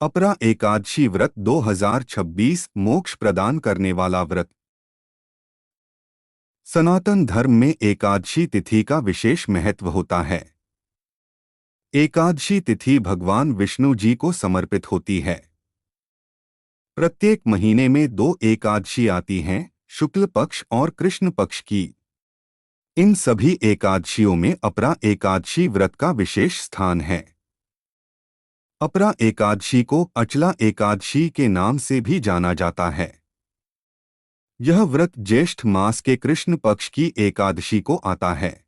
अपरा एकादशी व्रत 2026 मोक्ष प्रदान करने वाला व्रत। सनातन धर्म में एकादशी तिथि का विशेष महत्व होता है। एकादशी तिथि भगवान विष्णु जी को समर्पित होती है। प्रत्येक महीने में दो एकादशी आती हैं, शुक्ल पक्ष और कृष्ण पक्ष की। इन सभी एकादशियों में अपरा एकादशी व्रत का विशेष स्थान है। अपरा एकादशी को अचला एकादशी के नाम से भी जाना जाता है। यह व्रत ज्येष्ठ मास के कृष्ण पक्ष की एकादशी को आता है।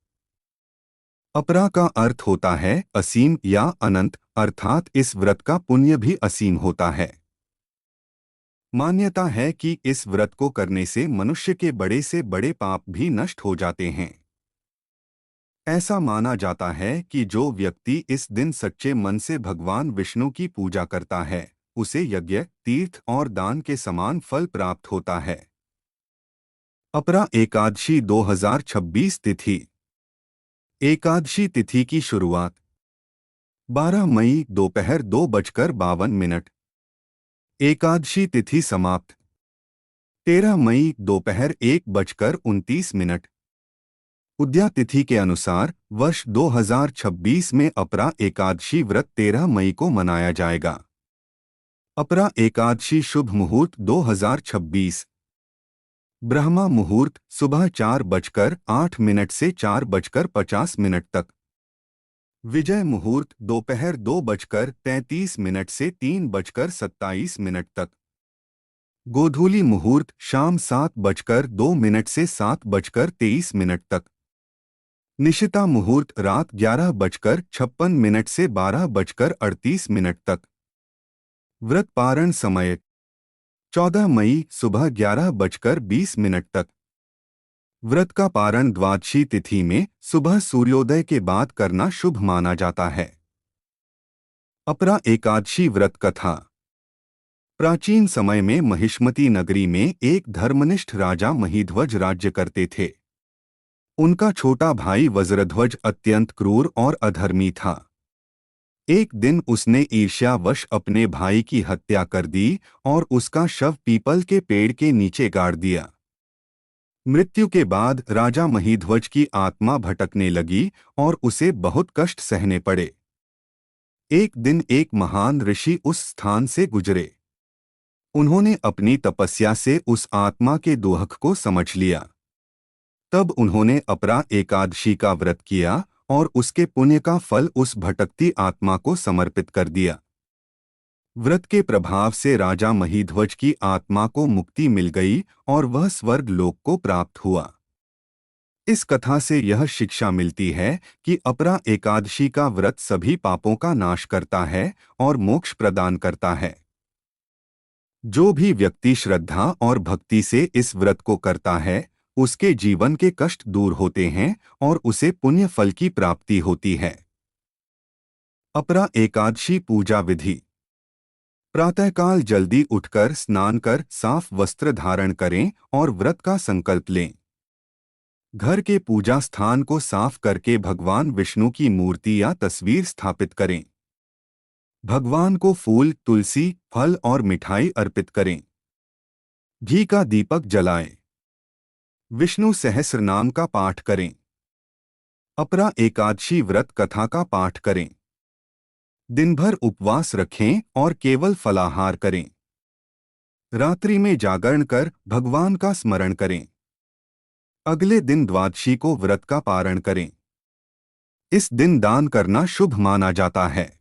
अपरा का अर्थ होता है असीम या अनंत, अर्थात इस व्रत का पुण्य भी असीम होता है। मान्यता है कि इस व्रत को करने से मनुष्य के बड़े से बड़े पाप भी नष्ट हो जाते हैं। ऐसा माना जाता है कि जो व्यक्ति इस दिन सच्चे मन से भगवान विष्णु की पूजा करता है, उसे यज्ञ, तीर्थ और दान के समान फल प्राप्त होता है। अपरा एकादशी 2026 तिथि। एकादशी तिथि की शुरुआत 12 मई दोपहर 2:52। एकादशी तिथि समाप्त 13 मई दोपहर 1:29। उद्या तिथि के अनुसार वर्ष 2026 में अपरा एकादशी व्रत 13 मई को मनाया जाएगा। अपरा एकादशी शुभ मुहूर्त 2026। ब्रह्मा मुहूर्त सुबह 4:08 से 4:50 तक। विजय मुहूर्त दोपहर 2:33 से 3:27 तक। गोधूली मुहूर्त शाम 7:02 से 7:23 तक। निशिता मुहूर्त रात 11:56 से 12:38 तक। व्रत पारण समय 14 मई सुबह 11:20 तक। व्रत का पारण द्वादशी तिथि में सुबह सूर्योदय के बाद करना शुभ माना जाता है। अपरा एकादशी व्रत कथा। प्राचीन समय में महिष्मती नगरी में एक धर्मनिष्ठ राजा महिध्वज राज्य करते थे। उनका छोटा भाई वज्रध्वज अत्यंत क्रूर और अधर्मी था। एक दिन उसने ईर्ष्यावश अपने भाई की हत्या कर दी और उसका शव पीपल के पेड़ के नीचे गाड़ दिया। मृत्यु के बाद राजा महिध्वज की आत्मा भटकने लगी और उसे बहुत कष्ट सहने पड़े। एक दिन एक महान ऋषि उस स्थान से गुजरे। उन्होंने अपनी तपस्या से उस आत्मा के दुख को समझ लिया। तब उन्होंने अपरा एकादशी का व्रत किया और उसके पुण्य का फल उस भटकती आत्मा को समर्पित कर दिया। व्रत के प्रभाव से राजा महिध्वज की आत्मा को मुक्ति मिल गई और वह स्वर्ग लोक को प्राप्त हुआ। इस कथा से यह शिक्षा मिलती है कि अपरा एकादशी का व्रत सभी पापों का नाश करता है और मोक्ष प्रदान करता है। जो भी व्यक्ति श्रद्धा और भक्ति से इस व्रत को करता है, उसके जीवन के कष्ट दूर होते हैं और उसे पुण्य फल की प्राप्ति होती है। अपरा एकादशी पूजा विधि। प्रातःकाल जल्दी उठकर स्नान कर साफ वस्त्र धारण करें और व्रत का संकल्प लें। घर के पूजा स्थान को साफ करके भगवान विष्णु की मूर्ति या तस्वीर स्थापित करें। भगवान को फूल, तुलसी, फल और मिठाई अर्पित करें। घी का दीपक जलाएं। विष्णु सहस्र नाम का पाठ करें। अपरा एकादशी व्रत कथा का पाठ करें। दिन भर उपवास रखें और केवल फलाहार करें। रात्रि में जागरण कर भगवान का स्मरण करें। अगले दिन द्वादशी को व्रत का पारण करें। इस दिन दान करना शुभ माना जाता है।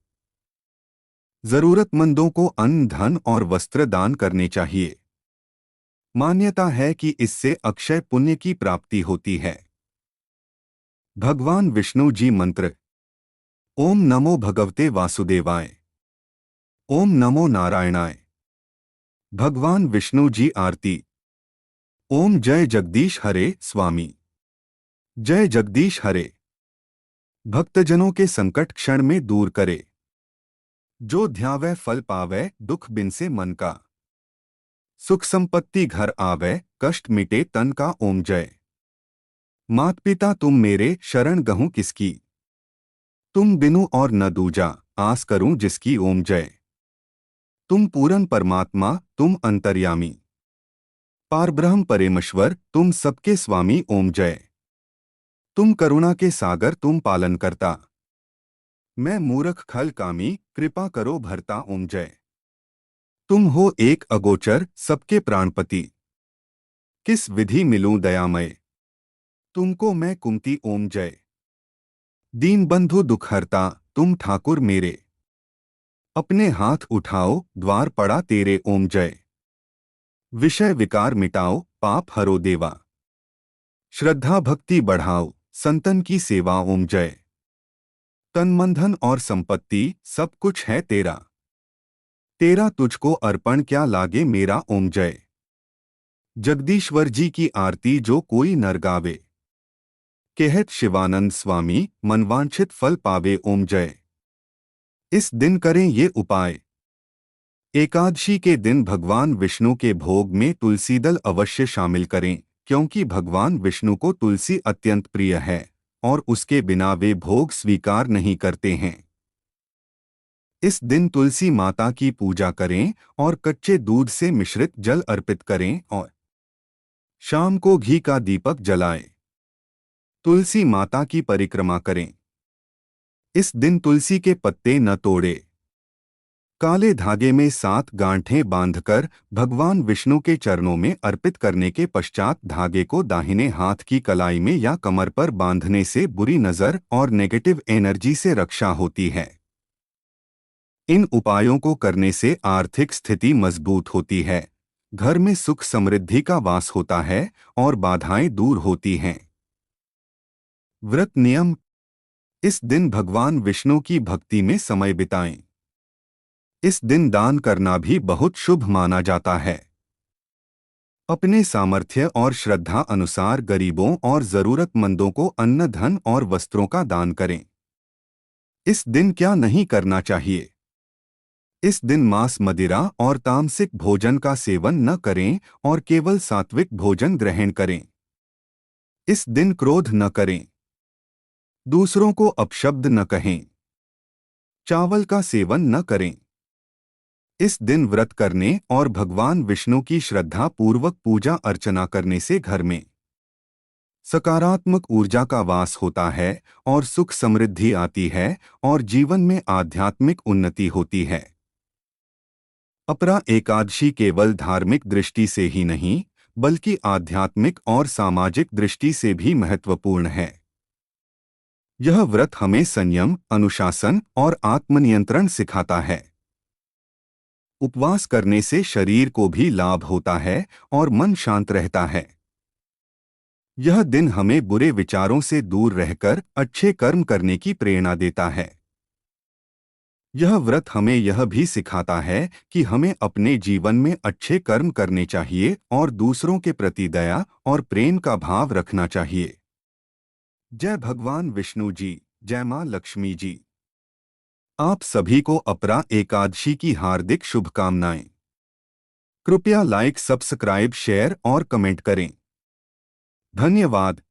जरूरतमंदों को अन्न, धन और वस्त्र दान करने चाहिए। मान्यता है कि इससे अक्षय पुण्य की प्राप्ति होती है। भगवान विष्णु जी मंत्र। ओम नमो भगवते वासुदेवाय। ओम नमो नारायणाय। भगवान विष्णु जी आरती। ओम जय जगदीश हरे स्वामी। जय जगदीश हरे। भक्तजनों के संकट क्षण में दूर करे। जो ध्यावै फल पावै, दुख बिन से मन का। सुख संपत्ति घर आवे, कष्ट मिटे तन का। ओम जय। मात पिता तुम मेरे, शरण गहूँ किसकी। तुम बिनु और न दूजा, आस करूं जिसकी। ओम जय। तुम पूर्ण परमात्मा, तुम अंतर्यामी, पारब्रह्म परमेश्वर, तुम सबके स्वामी। ओम जय। तुम करुणा के सागर, तुम पालन करता, मैं मूर्ख खल कामी, कृपा करो भरता। ओम जय। तुम हो एक अगोचर, सबके प्राणपति, किस विधि मिलूं दयामय, तुमको मैं कुमति। ओम जय। दीन बंधु दुख हरता, तुम ठाकुर मेरे, अपने हाथ उठाओ, द्वार पड़ा तेरे। ओम जय। विषय विकार मिटाओ, पाप हरो देवा, श्रद्धा भक्ति बढ़ाओ, संतन की सेवा। ओम जय। तन मन धन और संपत्ति सब कुछ है तेरा, तेरा तुझको अर्पण क्या लागे मेरा। ओम जय। जगदीश्वर जी की आरती जो कोई नर गावे, कहत शिवानंद स्वामी, मनवांछित फल पावे। ओम जय। इस दिन करें ये उपाय, एकादशी के दिन भगवान विष्णु के भोग में तुलसी दल अवश्य शामिल करें, क्योंकि भगवान विष्णु को तुलसी अत्यंत प्रिय है और उसके बिना वे भोग स्वीकार नहीं करते हैं। इस दिन तुलसी माता की पूजा करें और कच्चे दूध से मिश्रित जल अर्पित करें और शाम को घी का दीपक जलाएं। तुलसी माता की परिक्रमा करें। इस दिन तुलसी के पत्ते न तोड़े, काले धागे में 7 गांठें बांधकर भगवान विष्णु के चरणों में अर्पित करने के पश्चात धागे को दाहिने हाथ की कलाई में या कमर पर बांधने से बुरी नजर और नेगेटिव एनर्जी से रक्षा होती है। इन उपायों को करने से आर्थिक स्थिति मजबूत होती है, घर में सुख समृद्धि का वास होता है और बाधाएं दूर होती हैं। व्रत नियम। इस दिन भगवान विष्णु की भक्ति में समय बिताएं। इस दिन दान करना भी बहुत शुभ माना जाता है। अपने सामर्थ्य और श्रद्धा अनुसार गरीबों और जरूरतमंदों को अन्न, धन और वस्त्रों का दान करें। इस दिन क्या नहीं करना चाहिए? इस दिन मांस, मदिरा और तामसिक भोजन का सेवन न करें और केवल सात्विक भोजन ग्रहण करें। इस दिन क्रोध न करें, दूसरों को अपशब्द न कहें, चावल का सेवन न करें। इस दिन व्रत करने और भगवान विष्णु की श्रद्धा पूर्वक पूजा अर्चना करने से घर में सकारात्मक ऊर्जा का वास होता है और सुख समृद्धि आती है और जीवन में आध्यात्मिक उन्नति होती है। अपरा एकादशी केवल धार्मिक दृष्टि से ही नहीं, बल्कि आध्यात्मिक और सामाजिक दृष्टि से भी महत्वपूर्ण है। यह व्रत हमें संयम, अनुशासन और आत्मनियंत्रण सिखाता है। उपवास करने से शरीर को भी लाभ होता है और मन शांत रहता है। यह दिन हमें बुरे विचारों से दूर रहकर अच्छे कर्म करने की प्रेरणा देता है। यह व्रत हमें यह भी सिखाता है कि हमें अपने जीवन में अच्छे कर्म करने चाहिए और दूसरों के प्रति दया और प्रेम का भाव रखना चाहिए। जय भगवान विष्णु जी, जय मां लक्ष्मी जी। आप सभी को अपरा एकादशी की हार्दिक शुभकामनाएं। कृपया लाइक, सब्सक्राइब, शेयर और कमेंट करें। धन्यवाद।